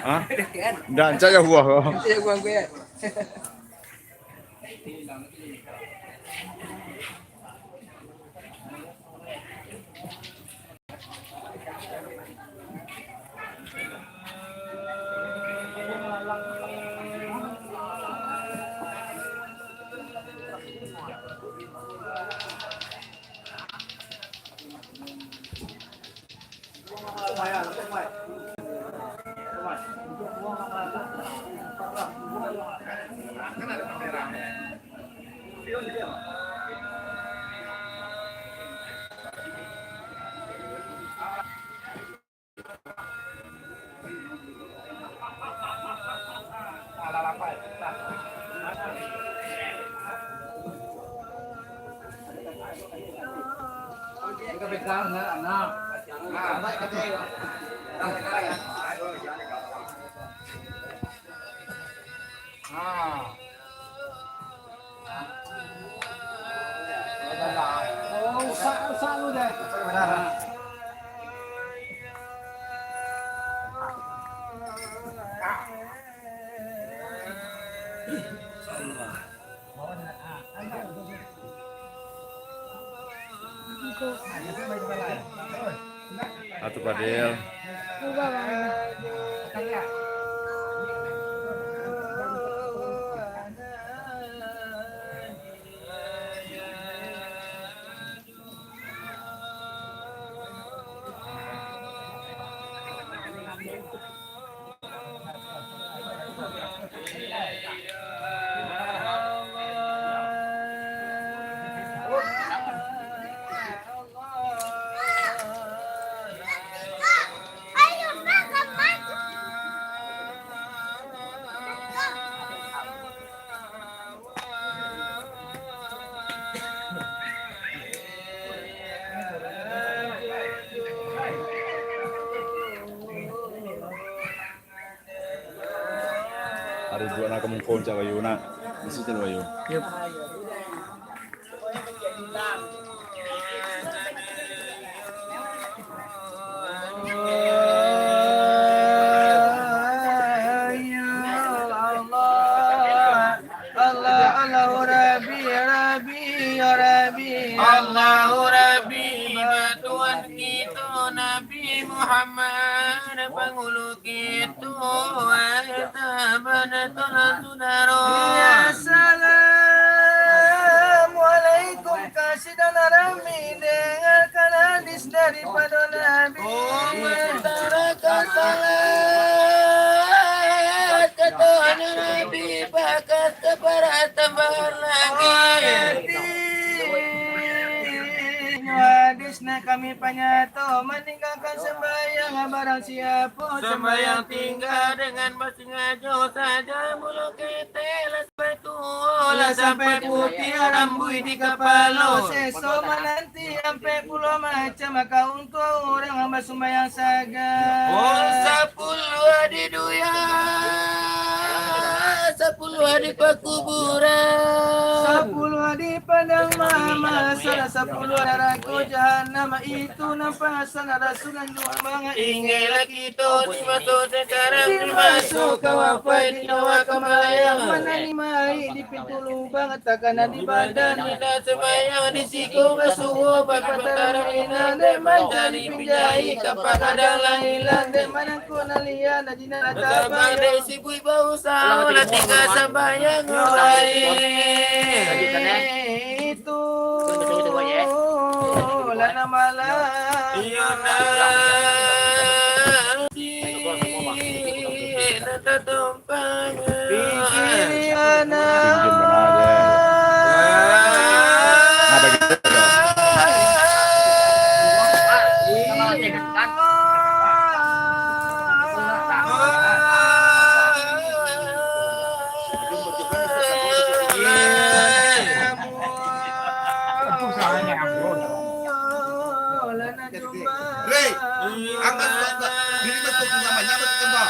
Hah? Dan saya buah. Saya buang gue. Cái việc đó nữa anh không? Mấy cái này sao luôn đây? Atau Padel. Ada dua nak kamu phone cakap Ayu nak, mesti tu Ayu. Yep. Allahu Rabbi Tuhan kita Nabi Muhammad penghulu kita Tuhan saudara. Assalamualaikum kasih dan rami dengarkan hadis daripada Nabi. Masyarakat salat kata Nabi bakat kepada tambah lagi. Hadisnya kami panyato meninggalkan sembahyang barang siapa Sembahyang tinggal dengan bersengaja saja mulut kita sampai tua sampai putih rambut di kepala. Seso menanti sampai pulau macam maka untuk orang hamba sembahyang saga. Oh, 10 di duya, 10 di pekuburan, 10 di padang mahma, salah 10 neraka jahanam itu nampak sana rasulan dua bangga. Ingatlah kita dimasuk sekarang dimasuk kawafai di nyawa kemayang. Mana ni mai di pintu lubang takkan di badan. Kita sembahyang di siku bersuhu berpatara ina deman dari pinjai kapak kadang lahilan Mana ko nalia na di na Tabang dari si bui bau sahur lah tiga sembahyang lain. itu lana malam Iya nanti nanti tumpang pikiri anak Pinjam benar aja. Apa gitu? Rey, angkat suara. Diri masuk namanya betul Pak.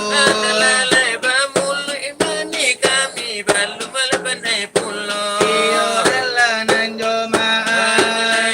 Analalai bamulu imani kami balu malbanai pulo. Iyo rela nan jemaah.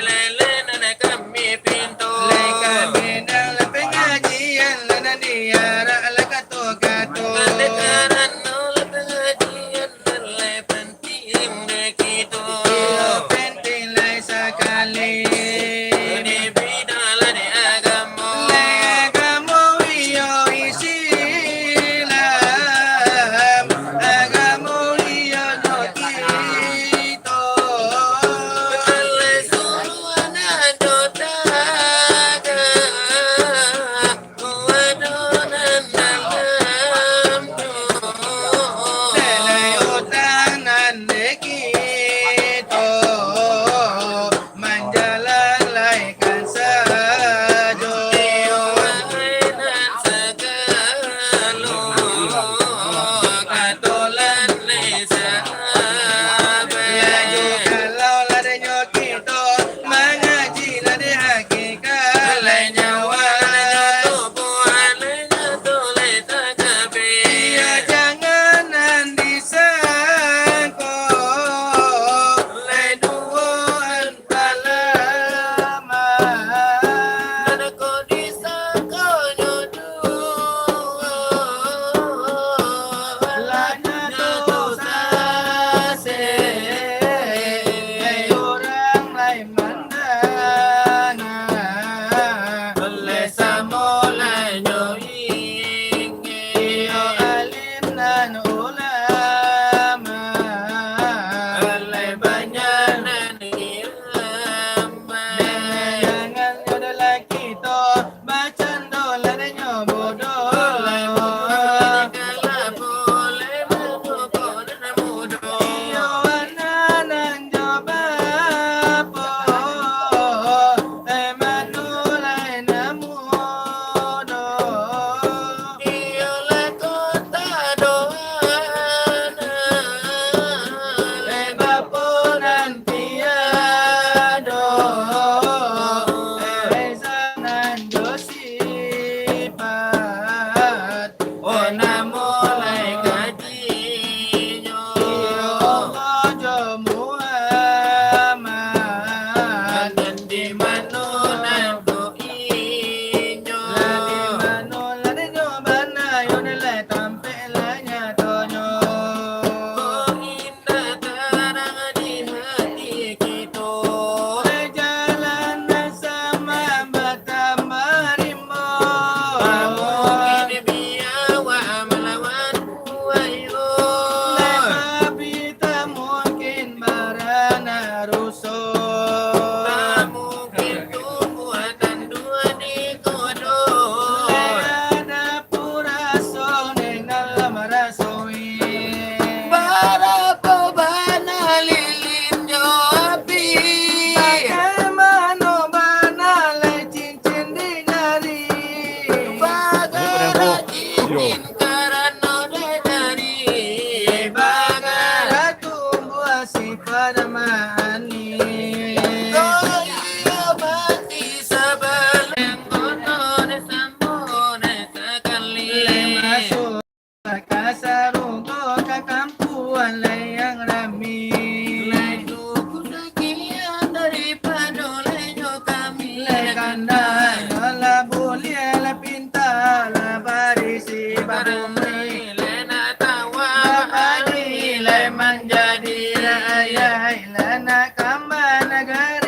Lele nana kami pintu. Lai kami dalam pengajian lana diara ala kato-kato. Pendekaran nol pengajian nilai penting begitu. Iyo penting lai sekali. Di bidang di agama. Lai agama iyo Islam. Agama iyo nyokito. Alai suruh anak dotaga. Kuadonan dalam Selai utanan dekito. Menjalan laikan sajo. Wahainan segalo katolan lesa Laju kalau lada nyokito mengaji lada hakikat lai nyawa. Ia janganan disangko lai duaan palama. Lana dosa se hai orang lain mandana iyo alim nan ulama jangan ada lagi to bacando ladanya bodoh iyo ananan jobapo matulay namudo bapunan tiado sanan josipat Mulai kajinya ojo Muhammad dan di mana nanti inyo lagi manula ninyo bana yun nila tampilanya tonyo indah terang di hati kita jalan sama bata marimbo mungkin biawa melawan wayo Lebih mungkin barana rusuh mungkin tumbuhan dua di kodok ada puraso neng dalam rasoi para pebana lilin api bagaimana banalai cincin di jari bagara cincin karena dari bagara tumbuh sifat mani Goya mati sebelum kotor sambung sekali masuk kasarunggo ke kampuan layang rami Suku sekian daripada lejo kami lay kanda la bulia la pinta la barisi barumi Lena tawa Bapani lay menjadi ayah lana kamba negara